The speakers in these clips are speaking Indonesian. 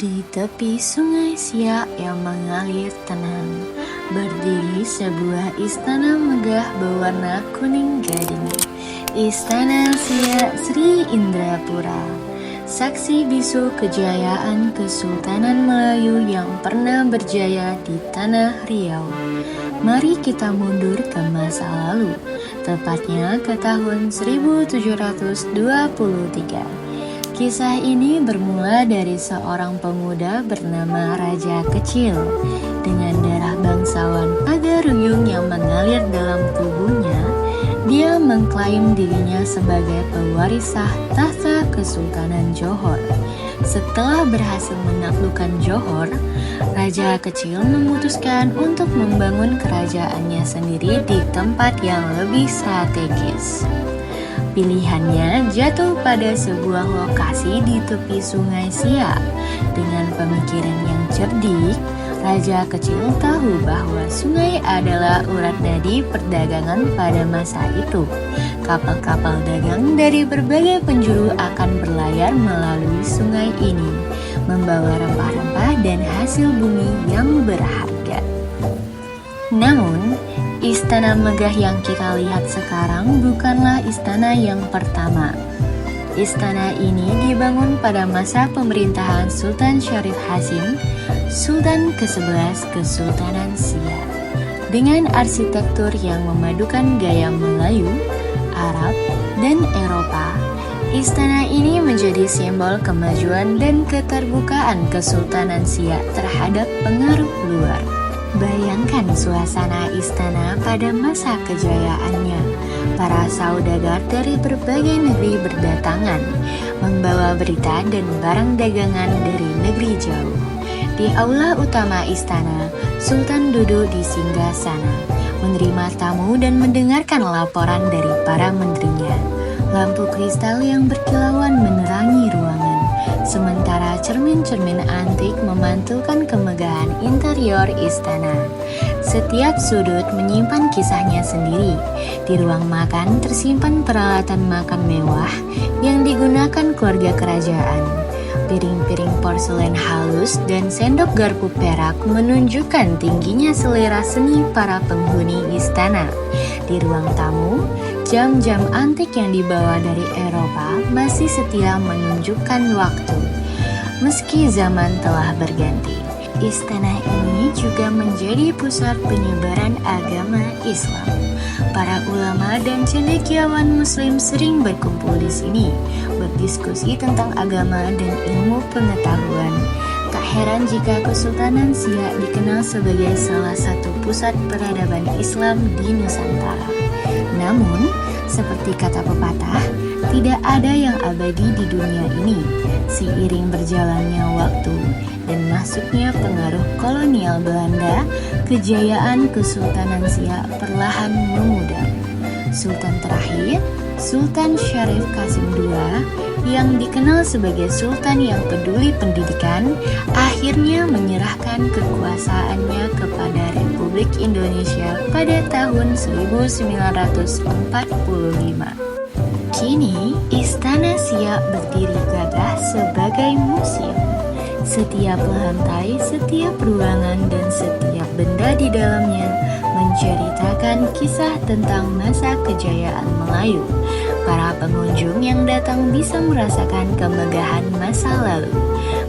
Di tepi sungai Siak yang mengalir tenang, berdiri sebuah istana megah berwarna kuning gading. Istana Siak Sri Indrapura, saksi bisu kejayaan Kesultanan Melayu yang pernah berjaya di tanah Riau. Mari kita mundur ke masa lalu, tepatnya ke tahun 1723. Kisah ini bermula dari seorang pemuda bernama Raja Kecil. Dengan darah bangsawan Pagaruyung yang mengalir dalam tubuhnya, dia mengklaim dirinya sebagai pewaris sah tahta Kesultanan Johor. Setelah berhasil menaklukkan Johor, Raja Kecil memutuskan untuk membangun kerajaannya sendiri di tempat yang lebih strategis. Pilihannya jatuh pada sebuah lokasi di tepi sungai Siak. Dengan pemikiran yang cerdik, Raja Kecil tahu bahwa sungai adalah urat nadi perdagangan pada masa itu. Kapal-kapal dagang dari berbagai penjuru akan berlayar melalui sungai ini, membawa rempah-rempah dan hasil bumi yang berharga. Namun, istana megah yang kita lihat sekarang bukanlah istana yang pertama. Istana ini dibangun pada masa pemerintahan Sultan Syarif Hasim, Sultan ke-11 Kesultanan Siak. Dengan arsitektur yang memadukan gaya Melayu, Arab, dan Eropa, istana ini menjadi simbol kemajuan dan keterbukaan Kesultanan Siak terhadap pengaruh luar. Bayangkan suasana istana pada masa kejayaannya. Para saudagar dari berbagai negeri berdatangan, membawa berita dan barang dagangan dari negeri jauh. Di aula utama istana, Sultan duduk di singgasana, menerima tamu dan mendengarkan laporan dari para menterinya. Lampu kristal yang berkilauan menerangi ruangan, sementara cermin-cermin antik memantulkan kemegahan interior istana. Setiap sudut menyimpan kisahnya sendiri. Di ruang makan tersimpan peralatan makan mewah yang digunakan keluarga kerajaan. Piring-piring porselen halus dan sendok garpu perak menunjukkan tingginya selera seni para penghuni istana. Di ruang tamu, jam-jam antik yang dibawa dari Eropa masih setia menunjukkan waktu. Meski zaman telah berganti, istana ini juga menjadi pusat penyebaran agama Islam. Para ulama dan cendekiawan Muslim sering berkumpul di sini, berdiskusi tentang agama dan ilmu pengetahuan. Tak heran jika Kesultanan Siak dikenal sebagai salah satu pusat peradaban Islam di Nusantara. Namun, seperti kata pepatah, tidak ada yang abadi di dunia ini. Seiring berjalannya waktu dan masuknya pengaruh kolonial Belanda, kejayaan Kesultanan Siak perlahan memudar. Sultan terakhir, Sultan Syarif Qasim II, yang dikenal sebagai sultan yang peduli pendidikan, akhirnya menyerahkan kekuasaannya kepada Republik Indonesia pada tahun 1945. Kini, Istana Siak berdiri gagah sebagai museum. Setiap lantai, setiap ruangan, dan setiap benda di dalamnya menceritakan kisah tentang masa kejayaan Melayu. Para pengunjung yang datang bisa merasakan kemegahan masa lalu,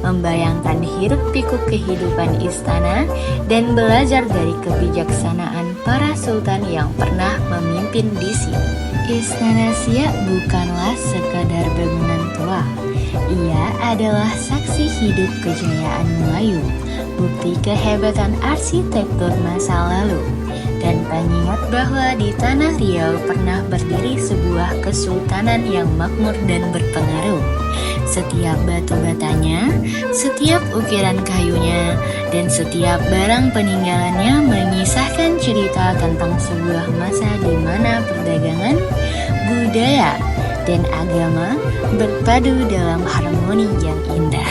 membayangkan hiruk-pikuk kehidupan istana, dan belajar dari kebijaksanaan para sultan yang pernah memimpin di sini. Istana Siak bukanlah sekadar bangunan tua. Ia adalah saksi hidup kejayaan Melayu, bukti kehebatan arsitektur masa lalu, dan pengingat bahwa di tanah Riau pernah berdiri sebuah kesultanan yang makmur dan berpengaruh. Setiap batu batanya, setiap ukiran kayunya, dan setiap barang peninggalannya mengisahkan cerita tentang sebuah masa di mana perdagangan, budaya, dan agama berpadu dalam harmoni yang indah.